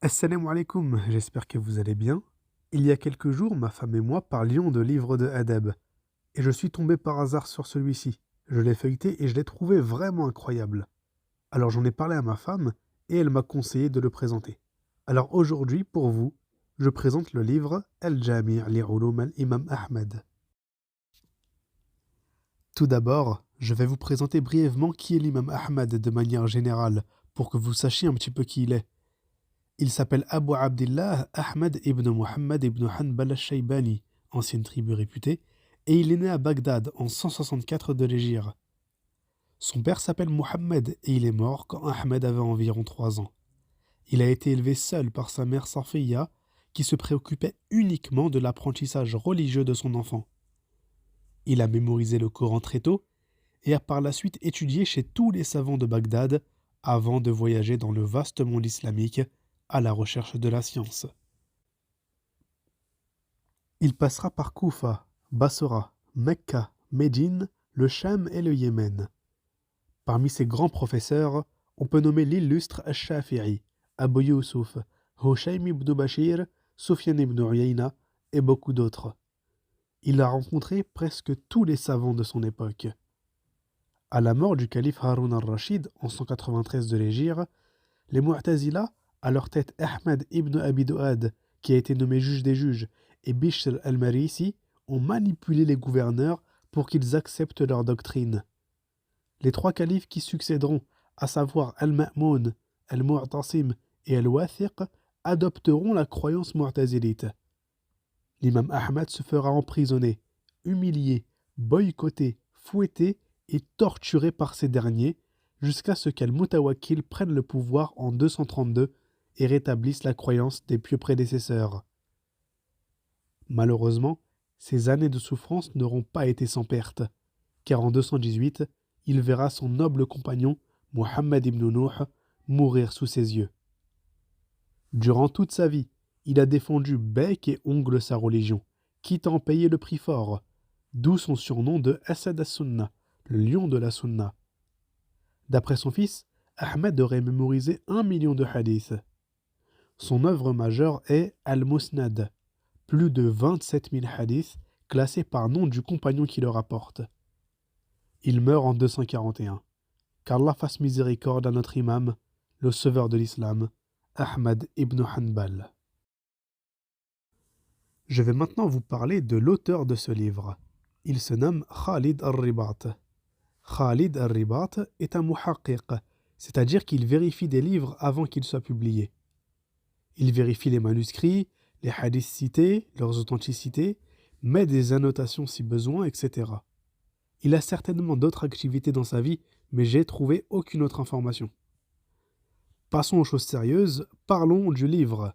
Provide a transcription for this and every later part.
Assalamu alaikum, j'espère que vous allez bien. Il y a quelques jours, ma femme et moi parlions de livres de adab, et je suis tombé par hasard sur celui-ci. Je l'ai feuilleté et je l'ai trouvé vraiment incroyable. Alors j'en ai parlé à ma femme, et elle m'a conseillé de le présenter. Alors aujourd'hui, pour vous, je présente le livre Al-Jami' li-Ulum al-Imam Ahmed. Tout d'abord, je vais vous présenter brièvement qui est l'imam Ahmed de manière générale, pour que vous sachiez un petit peu qui il est. Il s'appelle Abu Abdillah Ahmed ibn Muhammad ibn Hanbal al-Shaybani, ancienne tribu réputée, et il est né à Bagdad en 164 de l'Hégire. Son père s'appelle Mohammed et il est mort quand Ahmed avait environ 3 ans. Il a été élevé seul par sa mère Safiya, qui se préoccupait uniquement de l'apprentissage religieux de son enfant. Il a mémorisé le Coran très tôt et a par la suite étudié chez tous les savants de Bagdad avant de voyager dans le vaste monde islamique à la recherche de la science. Il passera par Koufa, Bassora, Mecca, Médine, le Cham et le Yémen. Parmi ses grands professeurs, on peut nommer l'illustre Ash-Shafi'i, Abu Yusuf, Hushaym ibn Bashir, Sufyan ibn Uyayna et beaucoup d'autres. Il a rencontré presque tous les savants de son époque. À la mort du calife Haroun al-Rachid en 193 de l'Hégire, les Mu'tazila, à leur tête Ahmed ibn Abi Du'ad, qui a été nommé juge des juges, et Bishr al-Marisi, ont manipulé les gouverneurs pour qu'ils acceptent leur doctrine. Les 3 califes qui succéderont, à savoir Al-Ma'moun, Al-Mu'tasim et Al-Wathiq, adopteront la croyance mu'tazilite. L'imam Ahmad se fera emprisonner, humilier, boycotter, fouetter et torturé par ces derniers, jusqu'à ce qu'Al-Mutawakkil prenne le pouvoir en 232 et rétablisse la croyance des pieux prédécesseurs. Malheureusement, ces années de souffrance n'auront pas été sans perte, car en 218, il verra son noble compagnon, Mohammed ibn Nuh, mourir sous ses yeux. Durant toute sa vie, il a défendu bec et ongle sa religion, quitte à en payer le prix fort, d'où son surnom de Asad as-Sunnah, le lion de la Sunna. D'après son fils, Ahmed aurait mémorisé 1 million de hadiths. Son œuvre majeure est Al-Musnad, plus de 27 000 hadiths classés par nom du compagnon qui le rapporte. Il meurt en 241. Qu'Allah fasse miséricorde à notre imam, le sauveur de l'islam, Ahmad ibn Hanbal. Je vais maintenant vous parler de l'auteur de ce livre. Il se nomme Khalid al-Ribat. Khalid al-Ribat est un muhaqqiq, c'est-à-dire qu'il vérifie des livres avant qu'ils soient publiés. Il vérifie les manuscrits, les hadiths cités, leurs authenticités, met des annotations si besoin, etc. Il a certainement d'autres activités dans sa vie, mais j'ai trouvé aucune autre information. Passons aux choses sérieuses, parlons du livre.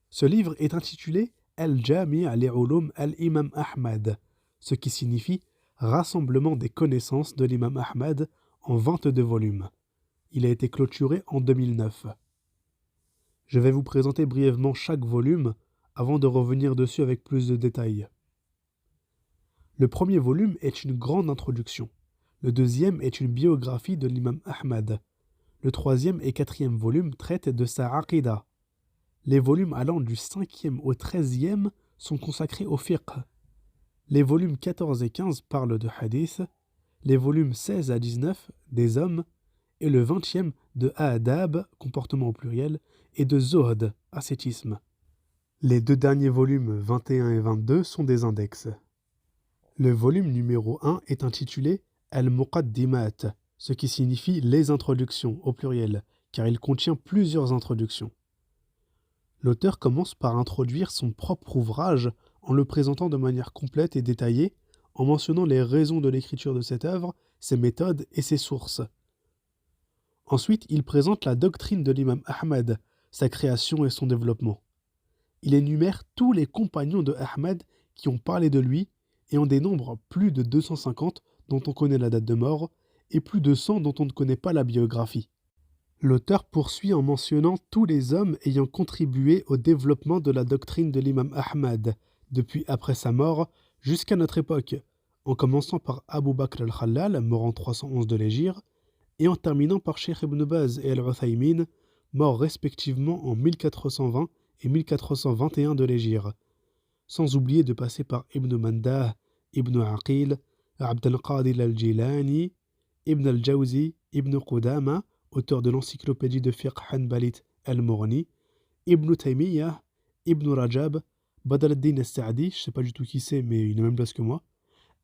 Ce livre est intitulé Al-Jami' li-Ulum al-Imam Ahmad, ce qui signifie Rassemblement des connaissances de l'imam Ahmad en 22 volumes. Il a été clôturé en 2009. Je vais vous présenter brièvement chaque volume avant de revenir dessus avec plus de détails. Le premier volume est une grande introduction. Le deuxième est une biographie de l'imam Ahmad. Le troisième et quatrième volume traitent de sa aqida. Les volumes allant du 5e au 13e sont consacrés au fiqh. Les volumes 14 et 15 parlent de hadith, les volumes 16 à 19 des hommes, et le 20e de adab, comportement au pluriel, et de zuhd, ascétisme. Les 2 derniers volumes 21 et 22 sont des index. Le volume numéro 1 est intitulé Al-Muqaddimat, ce qui signifie les introductions au pluriel, car il contient plusieurs introductions. L'auteur commence par introduire son propre ouvrage en le présentant de manière complète et détaillée, en mentionnant les raisons de l'écriture de cette œuvre, ses méthodes et ses sources. Ensuite, il présente la doctrine de l'imam Ahmad, sa création et son développement. Il énumère tous les compagnons de Ahmad qui ont parlé de lui et en dénombre plus de 250 dont on connaît la date de mort et plus de 100 dont on ne connaît pas la biographie. L'auteur poursuit en mentionnant tous les hommes ayant contribué au développement de la doctrine de l'imam Ahmad, depuis après sa mort jusqu'à notre époque, en commençant par Abu Bakr al-Khallal, mort en 311 de l'Hégire, et en terminant par Cheikh Ibn Baz et Al-Uthaymin, morts respectivement en 1420 et 1421 de l'Hégire, sans oublier de passer par Ibn Mandah, Ibn Aqil, Abd al-Qadir al-Jilani, Ibn al-Jawzi, Ibn Qudama, auteur de l'encyclopédie de fiqh Hanbalit al-Mughni, Ibn Taymiyyah, Ibn Rajab, Badr al-Din al-Sa'di, je ne sais pas du tout qui c'est, mais il est même place que moi,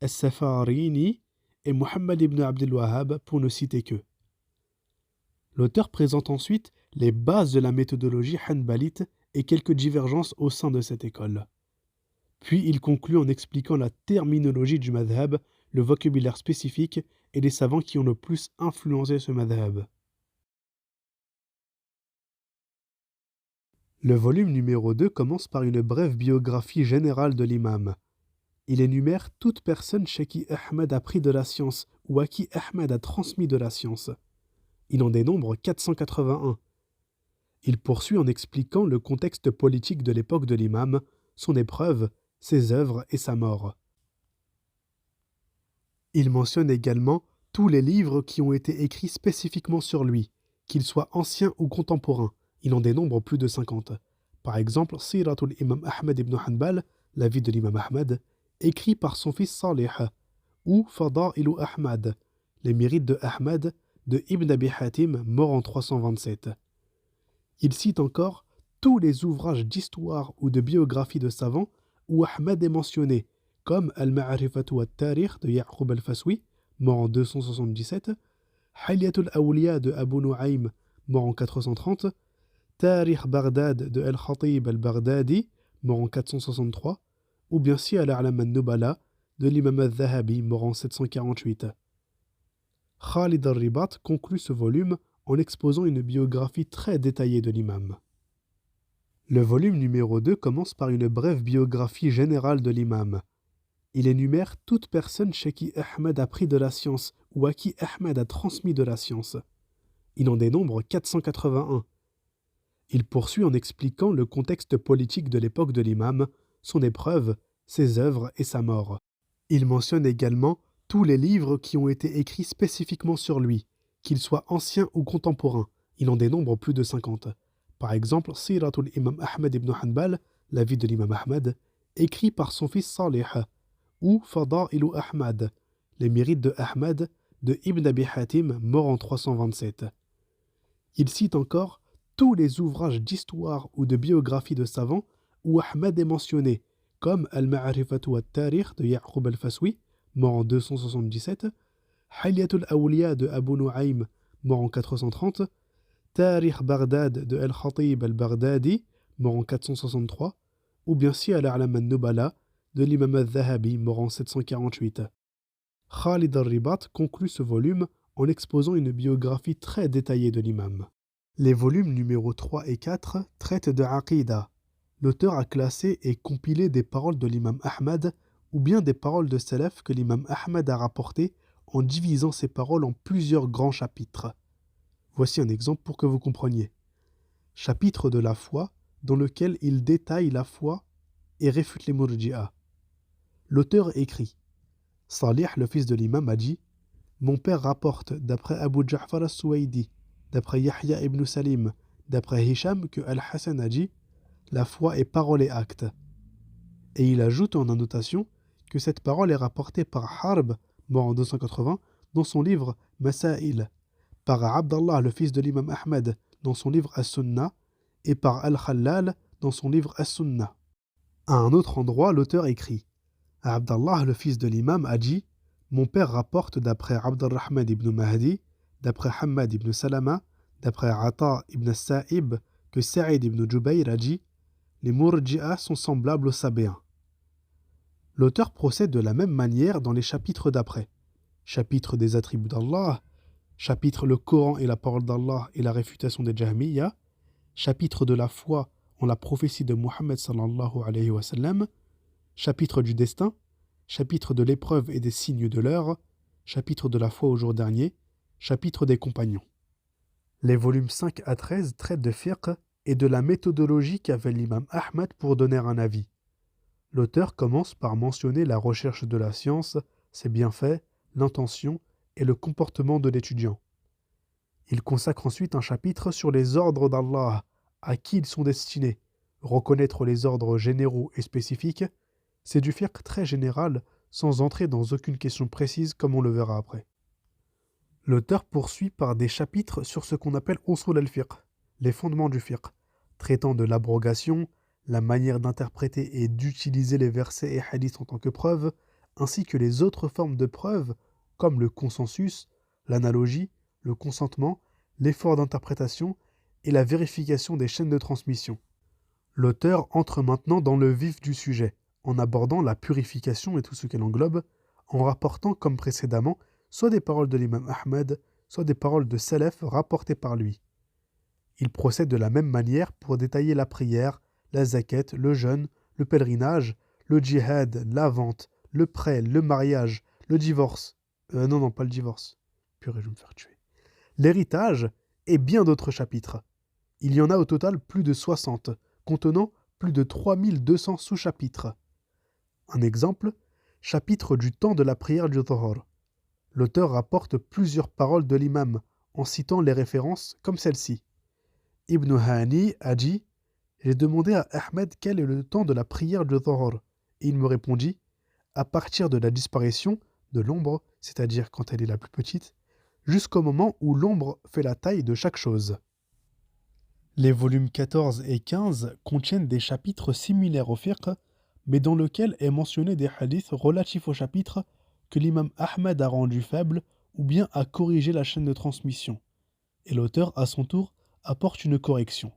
As-Safarini et Muhammad ibn Abdul Wahhab, pour ne citer qu'eux. L'auteur présente ensuite les bases de la méthodologie hanbalite et quelques divergences au sein de cette école. Puis il conclut en expliquant la terminologie du madhab, le vocabulaire spécifique et les savants qui ont le plus influencé ce madhab. Le volume numéro 2 commence par une brève biographie générale de l'imam. Il énumère toute personne chez qui Ahmed a pris de la science ou à qui Ahmed a transmis de la science. Il en dénombre 481. Il poursuit en expliquant le contexte politique de l'époque de l'imam, son épreuve, ses œuvres et sa mort. Il mentionne également tous les livres qui ont été écrits spécifiquement sur lui, qu'ils soient anciens ou contemporains. Il en dénombre plus de 50. Par exemple, Siratul Imam Ahmed ibn Hanbal, la vie de l'imam Ahmed, écrit par son fils Salih, ou Fada'ilu Ahmad, les mérites de Ahmed, de Ibn Abi Hatim, mort en 327. Il cite encore tous les ouvrages d'histoire ou de biographie de savants où Ahmed est mentionné, comme Al-Ma'arifatu wa-Tarikh de Ya'qub al-Faswi, mort en 277, Hilyatul Awliya de Abu Nu'aym, mort en 430, Tarikh Baghdad de Al-Khatib al-Baghdadi, mort en 463, ou bien Siyar al-A'lam al-Nubala de l'imam al-Dhahabi, mort en 748. Khalid al-Ribat conclut ce volume en exposant une biographie très détaillée de l'imam. Le volume numéro 2 commence par une brève biographie générale de l'imam. Il énumère toute personne chez qui Ahmed a pris de la science ou à qui Ahmed a transmis de la science. Il en dénombre 481. Il poursuit en expliquant le contexte politique de l'époque de l'imam, son épreuve, ses œuvres et sa mort. Il mentionne également tous les livres qui ont été écrits spécifiquement sur lui, qu'ils soient anciens ou contemporains. Il en dénombre plus de 50. Par exemple, Siratul Imam Ahmed ibn Hanbal, la vie de l'imam Ahmed, écrit par son fils Salih, ou Fada'ilu Ahmad, les mérites de Ahmed, de Ibn Abi Hatim, mort en 327. Il cite encore tous les ouvrages d'histoire ou de biographie de savants où Ahmed est mentionné, comme Al-Ma'arifatu wa-Tarikh de Ya'qub al-Faswi, mort en 277, Hilyatul Awliya de Abu Nu'aym, mort en 430, Tarikh Baghdad de Al-Khatib al-Baghdadi, mort en 463, ou bien Siyar al-A'lam al-Nubala de l'imam al-Dhahabi, mort en 748. Khalid al-Ribat conclut ce volume en exposant une biographie très détaillée de l'imam. Les volumes numéros 3 et 4 traitent de Aqida. L'auteur a classé et compilé des paroles de l'imam Ahmad ou bien des paroles de Salaf que l'imam Ahmad a rapportées en divisant ces paroles en plusieurs grands chapitres. Voici un exemple pour que vous compreniez. Chapitre de la foi, dans lequel il détaille la foi et réfute les murji'a. L'auteur écrit « Salih, le fils de l'imam, a dit « Mon père rapporte, d'après Abu Ja'far al-Suwaidi, d'après Yahya ibn Salim, d'après Hisham, que Al-Hassan a dit « La foi est parole et acte ». Et il ajoute en annotation que cette parole est rapportée par Harb, mort en 280, dans son livre Masail, par Abdallah, le fils de l'imam Ahmed, dans son livre As-Sunnah, et par Al-Khallal, dans son livre As-Sunnah. À un autre endroit, l'auteur écrit « Abdallah, le fils de l'imam, a dit « Mon père rapporte d'après Abdurrahman ibn Mahdi, d'après Hamad ibn Salama, d'après Ata ibn Sa'ib, que Sa'id ibn Jubayr a dit « Les Murji'a sont semblables aux Sabéens ». L'auteur procède de la même manière dans les chapitres d'après. Chapitre des attributs d'Allah, chapitre le Coran et la parole d'Allah et la réfutation des Jahmiyyah, chapitre de la foi en la prophétie de Muhammad sallallahu alayhi wa sallam, chapitre du destin, chapitre de l'épreuve et des signes de l'heure, chapitre de la foi au jour dernier, chapitre des compagnons. Les volumes 5 à 13 traitent de fiqh et de la méthodologie qu'avait l'imam Ahmad pour donner un avis. L'auteur commence par mentionner la recherche de la science, ses bienfaits, l'intention et le comportement de l'étudiant. Il consacre ensuite un chapitre sur les ordres d'Allah, à qui ils sont destinés. Reconnaître les ordres généraux et spécifiques, c'est du fiqh très général, sans entrer dans aucune question précise comme on le verra après. L'auteur poursuit par des chapitres sur ce qu'on appelle usul al-fiqh, les fondements du fiqh, traitant de l'abrogation, la manière d'interpréter et d'utiliser les versets et hadiths en tant que preuve, ainsi que les autres formes de preuves, comme le consensus, l'analogie, le consentement, l'effort d'interprétation et la vérification des chaînes de transmission. L'auteur entre maintenant dans le vif du sujet, en abordant la purification et tout ce qu'elle englobe, en rapportant, comme précédemment, soit des paroles de l'imam Ahmed, soit des paroles de Salaf rapportées par lui. Il procède de la même manière pour détailler la prière, la zakat, le jeûne, le pèlerinage, le djihad, la vente, le prêt, le mariage, le divorce. Non, pas le divorce. Purée, je vais me faire tuer. L'héritage et bien d'autres chapitres. Il y en a au total plus de 60, contenant plus de 3200 sous-chapitres. Un exemple, chapitre du temps de la prière du Dhuhr. L'auteur rapporte plusieurs paroles de l'imam, en citant les références comme celle-ci. Ibn Hani a dit « J'ai demandé à Ahmed quel est le temps de la prière du Dhuhr. Et il me répondit « À partir de la disparition de l'ombre, c'est-à-dire quand elle est la plus petite, jusqu'au moment où l'ombre fait la taille de chaque chose. » Les volumes 14 et 15 contiennent des chapitres similaires au fiqh, mais dans lesquels est mentionné des hadiths relatifs au chapitre que l'imam Ahmed a rendu faible ou bien a corrigé la chaîne de transmission. Et l'auteur, à son tour, apporte une correction.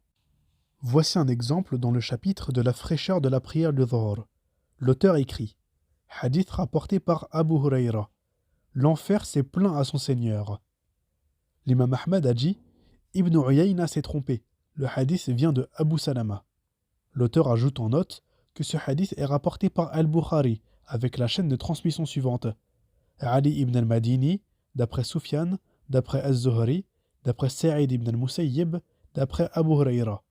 Voici un exemple dans le chapitre de la fraîcheur de la prière du Dhuhr. L'auteur écrit « Hadith rapporté par Abu Huraira. L'enfer s'est plaint à son Seigneur. » L'imam Ahmed a dit « Ibn Uyayna s'est trompé. Le hadith vient de Abu Salama. » L'auteur ajoute en note que ce hadith est rapporté par Al-Bukhari avec la chaîne de transmission suivante. Ali ibn al-Madini, d'après Sufyan, d'après Az-Zuhri, d'après Sa'id ibn al-Musayyib, d'après Abu Huraira.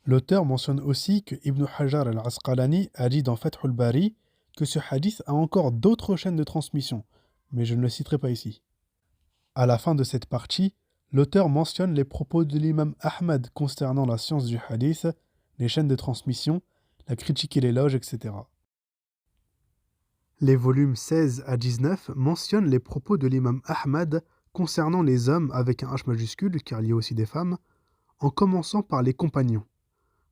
L'auteur mentionne aussi que Ibn Hajar al-Asqalani a dit dans Fath al-Bari que ce hadith a encore d'autres chaînes de transmission, mais je ne le citerai pas ici. À la fin de cette partie, l'auteur mentionne les propos de l'imam Ahmad concernant la science du hadith, les chaînes de transmission, la critique et l'éloge, etc. Les volumes 16 à 19 mentionnent les propos de l'imam Ahmad concernant les hommes avec un H majuscule, car il y a aussi des femmes, en commençant par les compagnons.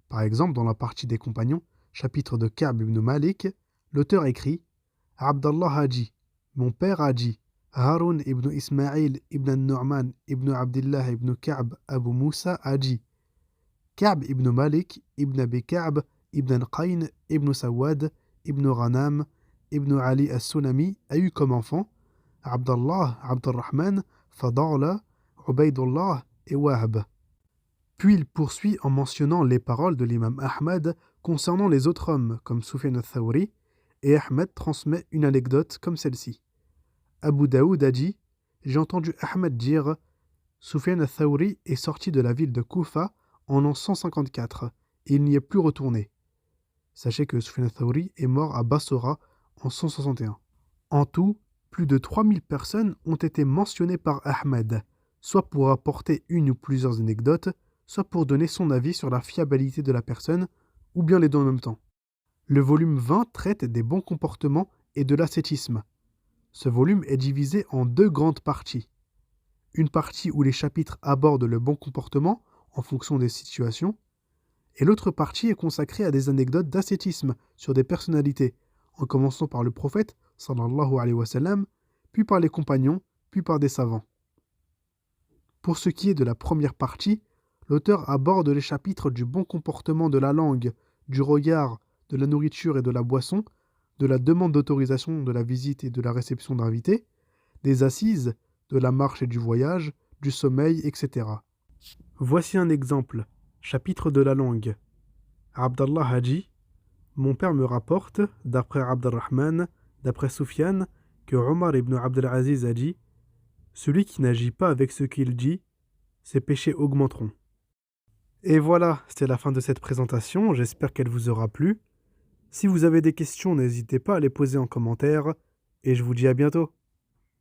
Par exemple, dans la partie des compagnons, chapitre de Ka'b ibn Malik, l'auteur écrit « Abdallah a dit, mon père a dit, Harun ibn Ismaïl ibn Nu'man ibn Abdillah ibn Ka'b Abu Moussa a dit, Ka'b ibn Malik ibn Abi Ka'b ibn Qayn ibn Sawad ibn Ghanam ibn Ali as-Sunami a eu comme enfant Abdallah, Abdurrahman, Fadala, Ubaydullah et Wahb. » Puis il poursuit en mentionnant les paroles de l'imam Ahmad concernant les autres hommes, comme Sufyan al-Thawri, et Ahmed transmet une anecdote comme celle-ci. Abu Daoud a dit « J'ai entendu Ahmed dire « Sufyan al-Thawri est sorti de la ville de Koufa en l'an 154, et il n'y est plus retourné. » Sachez que Sufyan al-Thawri est mort à Bassora en 161. En tout, plus de 3000 personnes ont été mentionnées par Ahmed, soit pour apporter une ou plusieurs anecdotes, soit pour donner son avis sur la fiabilité de la personne, ou bien les deux en même temps. Le volume 20 traite des bons comportements et de l'ascétisme. Ce volume est divisé en deux grandes parties. Une partie où les chapitres abordent le bon comportement en fonction des situations, et l'autre partie est consacrée à des anecdotes d'ascétisme sur des personnalités, en commençant par le prophète, sallallahu alayhi wa sallam, puis par les compagnons, puis par des savants. Pour ce qui est de la première partie, l'auteur aborde les chapitres du bon comportement de la langue, du regard, de la nourriture et de la boisson, de la demande d'autorisation de la visite et de la réception d'invités, des assises, de la marche et du voyage, du sommeil, etc. Voici un exemple. Chapitre de la langue. Abdallah a dit « Mon père me rapporte, d'après Abdurrahman, d'après Sufyan, que Omar ibn Abdelaziz a dit « Celui qui n'agit pas avec ce qu'il dit, ses péchés augmenteront. » Et voilà, c'était la fin de cette présentation, j'espère qu'elle vous aura plu. Si vous avez des questions, n'hésitez pas à les poser en commentaire, et je vous dis à bientôt.